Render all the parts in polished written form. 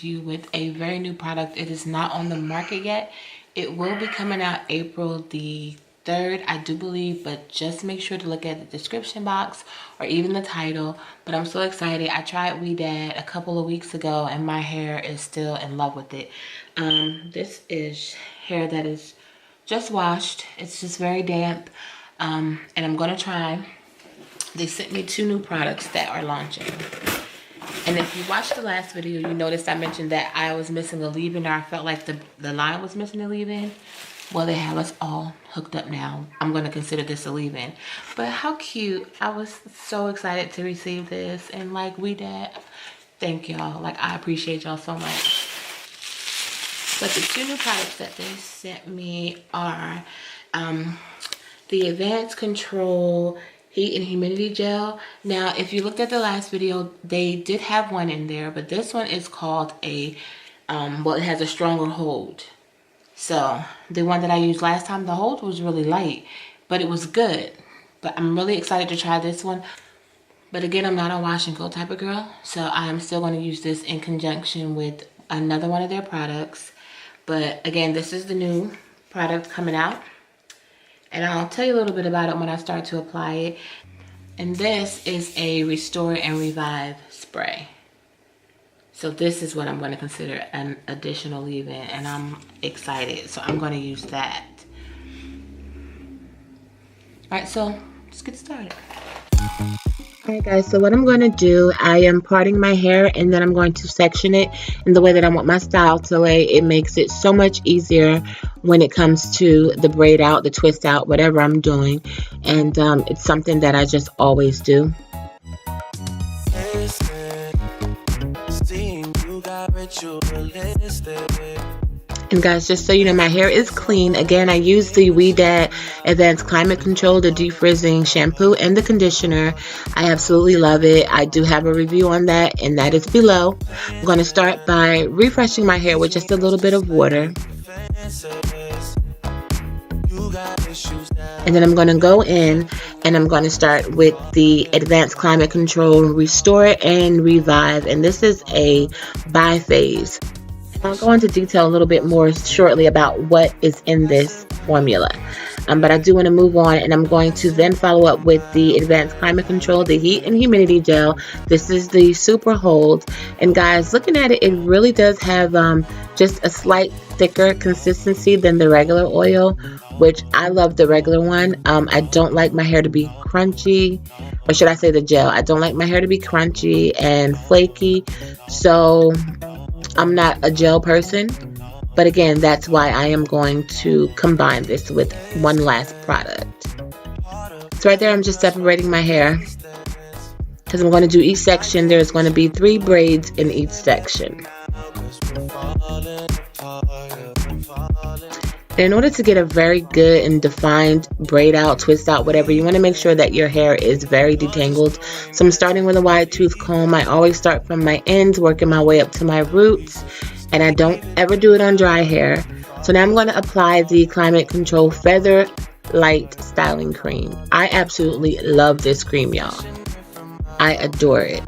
to you with a very new product. It is not on the market yet. It will be coming out April the 3rd, I do believe, but just make sure to look at the description box or even the title. But I'm so excited. I tried OUIDAD a couple of weeks ago and my hair is still in love with it. This is hair that is just washed. It's just very damp, and I'm gonna try. They sent me 2 new products that are launching. And if you watched the last video, you noticed I mentioned that I was missing a leave-in, or I felt like the line was missing a leave-in. Well, they have us all hooked up now. I'm going to consider this a leave-in. But how cute. I was so excited to receive this. And like OUIDAD, thank y'all. Like, I appreciate y'all so much. But the 2 new products that they sent me are the Advanced Control Heat and Humidity Gel. Now, if you looked at the last video, they did have one in there, but this one is called a, well, it has a stronger hold. So, the one that I used last time, the hold was really light, but it was good. But I'm really excited to try this one. But again, I'm not a wash and go type of girl, so I'm still going to use this in conjunction with another one of their products. But again, this is the new product coming out. And I'll tell you a little bit about it when I start to apply it. And this is a Restore and Revive spray. So this is what I'm going to consider an additional leave-in, and I'm excited. So I'm going to use that. Alright, so let's get started. Alright guys, so what I'm going to do, I am parting my hair and then I'm going to section it in the way that I want my style to lay. It makes it so much easier when it comes to the braid out, the twist out, whatever I'm doing. And it's something that I just always do. And guys, just so you know, my hair is clean. Again, I use the OUIDAD Advanced Climate Control, the Defrizzing shampoo, and the conditioner. I absolutely love it. I do have a review on that, and that is below. I'm going to start by refreshing my hair with just a little bit of water. And then I'm going to go in and I'm going to start with the Advanced Climate Control Restore and Revive. And this is a bi-phase. I'll go into detail a little bit more shortly about what is in this formula. But I do want to move on, and I'm going to then follow up with the Advanced Climate Control, the Heat and Humidity Gel. This is the Super Hold. And guys, looking at it, it really does have just a slight thicker consistency than the regular oil, which I love the regular one. I don't like my hair to be crunchy, or should I say the gel. I don't like my hair to be crunchy and flaky, so I'm not a gel person. But again, that's why I am going to combine this with one last product. So right there, I'm just separating my hair because I'm going to do each section. There's going to be 3 braids in each section. In order to get a very good and defined braid out, twist out, whatever, you want to make sure that your hair is very detangled. So I'm starting with a wide tooth comb. I always start from my ends, working my way up to my roots. And I don't ever do it on dry hair. So now I'm going to apply the Climate Control Feather Light Styling Cream. I absolutely love this cream, y'all. I adore it.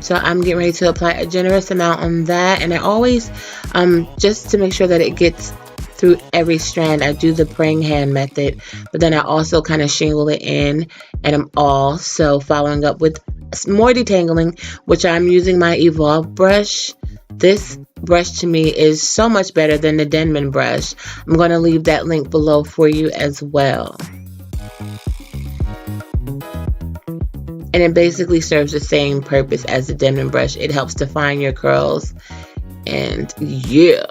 So I'm getting ready to apply a generous amount on that. And I always, just to make sure that it gets through every strand, I do the praying hand method, but then I also kind of shingle it in, and I'm also following up with more detangling, which I'm using my Evolve brush. This brush to me is so much better than the Denman brush. I'm going to leave that link below for you as well. And it basically serves the same purpose as the Denman brush. It helps define your curls, and yeah,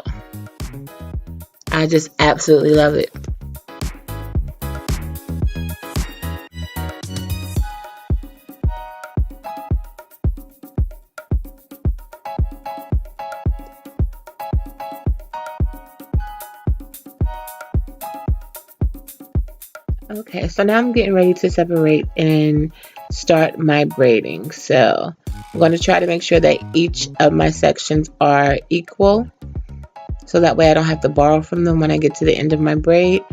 I just absolutely love it. Okay, so now I'm getting ready to separate and start my braiding. So I'm going to try to make sure that each of my sections are equal, so that way I don't have to borrow from them when I get to the end of my braid.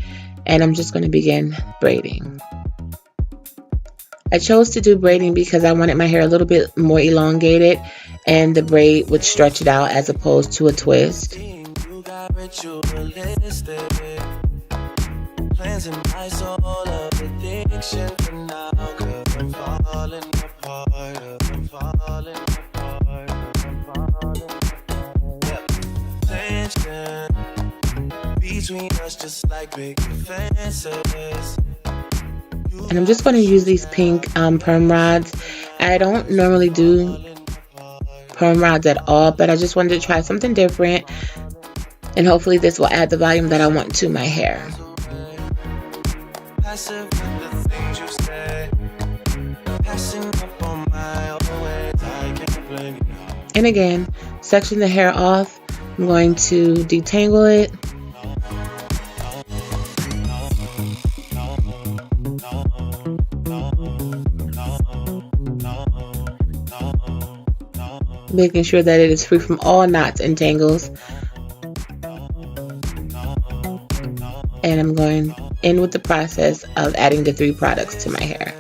And I'm just going to begin braiding. I chose to do braiding because I wanted my hair a little bit more elongated and the braid would stretch it out as opposed to a twist. And I'm just going to use these pink perm rods. I don't normally do perm rods at all, but I just wanted to try something different, and hopefully this will add the volume that I want to my hair. And again, section the hair off. I'm going to detangle it. Making sure that it is free from all knots and tangles. And I'm going in with the process of adding the 3 products to my hair.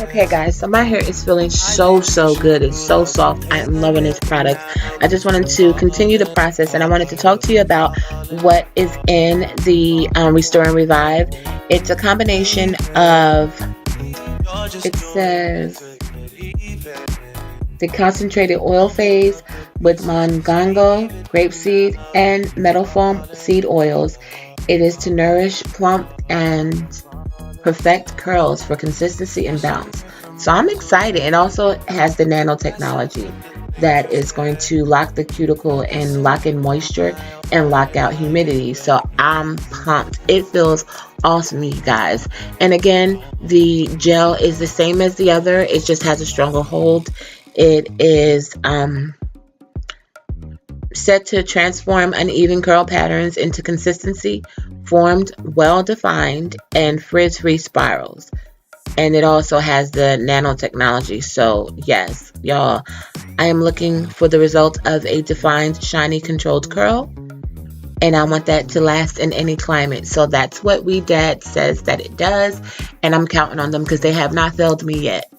Okay guys, so my hair is feeling so good. It's so soft. I am loving this product. I just wanted to continue the process, and I wanted to talk to you about what is in the Restore and Revive. It's a combination of, it says, the concentrated oil phase with mangongo, grapeseed, and metal foam seed oils. It is to nourish, plump, and perfect curls for consistency and bounce. So I'm excited. It also has the nanotechnology that is going to lock the cuticle and lock in moisture and lock out humidity. So I'm pumped. It feels awesome, you guys. And again, the gel is the same as the other. It just has a stronger hold. It is set to transform uneven curl patterns into consistency, formed, well-defined, and frizz-free spirals. And it also has the nanotechnology. So yes, y'all, I am looking for the result of a defined, shiny, controlled curl. And I want that to last in any climate. So that's what OUIDAD'S says that it does. And I'm counting on them because they have not failed me yet.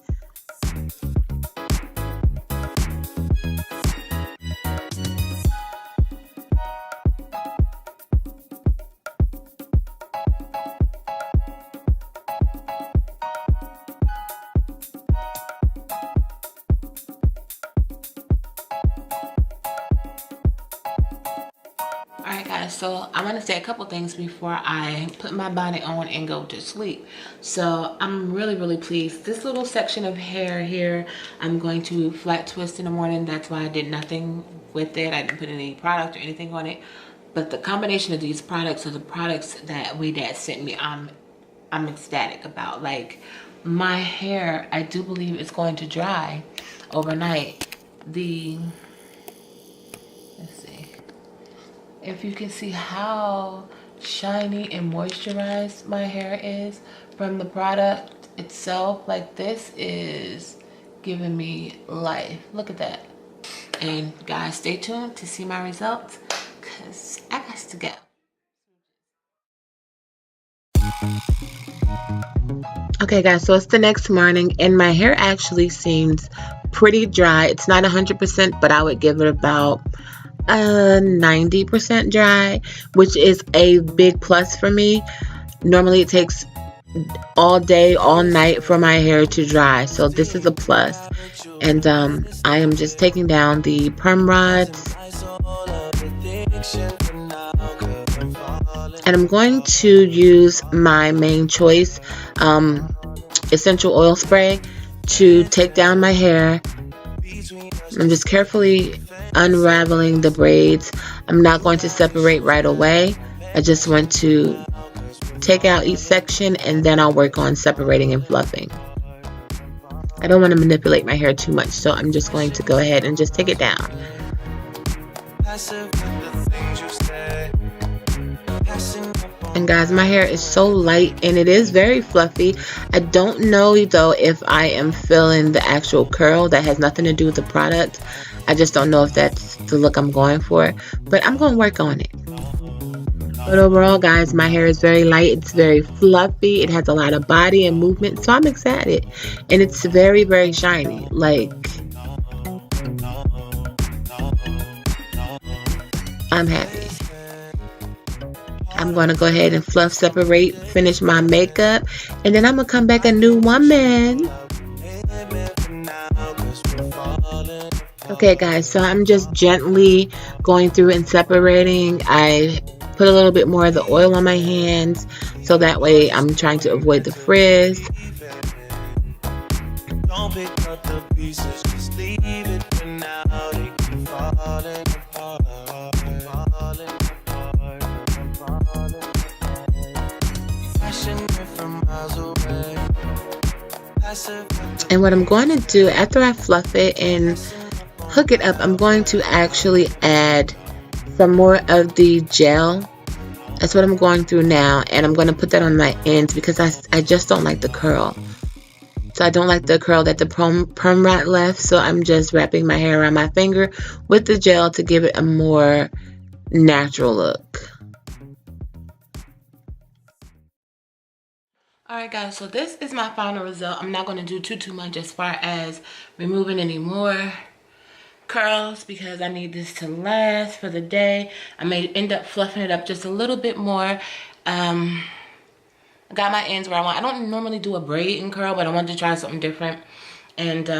Alright guys, so I want to say a couple things before I put my bonnet on and go to sleep. So I'm really pleased. This little section of hair here, I'm going to flat twist in the morning. That's why I did nothing with it. I didn't put any product or anything on it. But the combination of these products are the products that OUIDAD'S sent me. I'm ecstatic about. Like, my hair, I do believe it's going to dry overnight. Let's see if you can see how shiny and moisturized my hair is from the product itself. Like, this is giving me life. Look at that. And guys, stay tuned to see my results, because I got to go. Okay guys, so it's the next morning and my hair actually seems pretty dry. It's not 100%, but I would give it about 90% dry, which is a big plus for me. Normally it takes all day, all night for my hair to dry, so this is a plus. And I am just taking down the perm rods, and I'm going to use my main choice essential oil spray to take down my hair. I'm just carefully unraveling the braids. I'm not going to separate right away. I just want to take out each section and then I'll work on separating and fluffing. I don't want to manipulate my hair too much, so I'm just going to go ahead and just take it down. And guys, my hair is so light and it is very fluffy. I don't know though if I am feeling the actual curl. That has nothing to do with the product. I just don't know if that's the look I'm going for, but I'm going to work on it. But overall, guys, my hair is very light. It's very fluffy. It has a lot of body and movement, so I'm excited. And it's very, very shiny. Like, I'm happy. I'm going to go ahead and fluff separate, finish my makeup, and then I'm going to come back a new woman. Okay, guys, so I'm just gently going through and separating. I put a little bit more of the oil on my hands, so that way I'm trying to avoid the frizz. Don't pick up the pieces, just leave it for now. They keep falling apart. And what I'm going to do after I fluff it and hook it up, I'm going to actually add some more of the gel. That's what I'm going through now, and I'm going to put that on my ends because I just don't like the curl. So I don't like the curl that the perm rat left, so I'm just wrapping my hair around my finger with the gel to give it a more natural look. Alright guys, so this is my final result. I'm not going to do too much as far as removing any more curls because I need this to last for the day. I may end up fluffing it up just a little bit more. I got my ends where I want. I don't normally do a braid and curl, but I wanted to try something different. And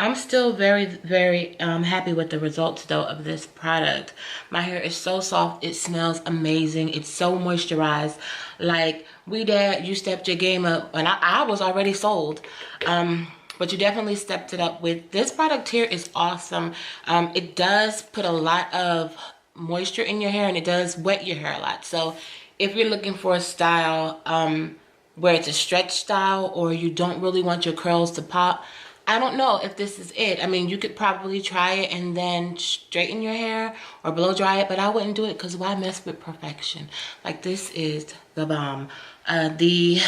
I'm still very happy with the results though of this product. My hair is so soft. It smells amazing. It's so moisturized. Like, OUIDAD, you stepped your game up, and I was already sold. But you definitely stepped it up with this product here. Is awesome. It does put a lot of moisture in your hair, and it does wet your hair a lot. So if you're looking for a style where it's a stretch style, or you don't really want your curls to pop, I don't know if this is it. I mean, you could probably try it and then straighten your hair or blow dry it, but I wouldn't do it because why mess with perfection? Like, this is the bomb. The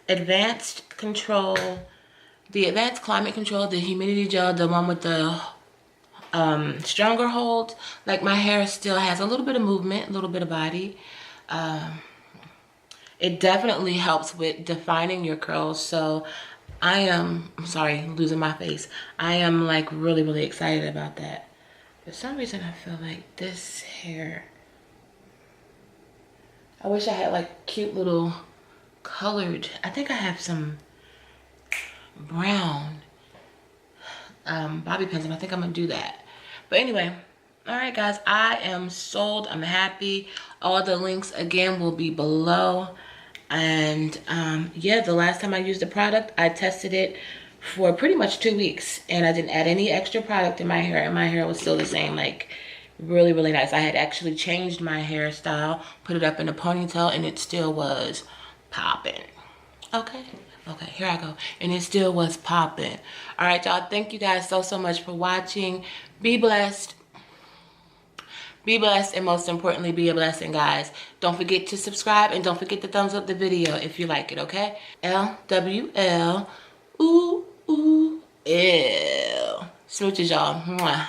advanced control, the advanced climate control, the humidity gel, the one with the stronger hold. Like, my hair still has a little bit of movement, a little bit of body. It definitely helps with defining your curls. So I'm sorry, losing my face. I am like really excited about that. For some reason I feel like this hair, I wish I had like cute little colored, I think I have some brown bobby pins, and I think I'm gonna do that. But anyway, all right guys, I am sold. I'm happy. All the links again will be below. And yeah, the last time I used the product, I tested it for pretty much 2 weeks, and I didn't add any extra product in my hair, and my hair was still the same. Like, really nice. I had actually changed my hairstyle, put it up in a ponytail, and it still was popping. Okay, here I go. And it still was popping. All right, y'all, thank you guys so much for watching. Be blessed. Be blessed, and most importantly, be a blessing, guys. Don't forget to subscribe, and don't forget to thumbs up the video if you like it, okay? LWL, ooh, ooh, L. Smooches, y'all. Mwah.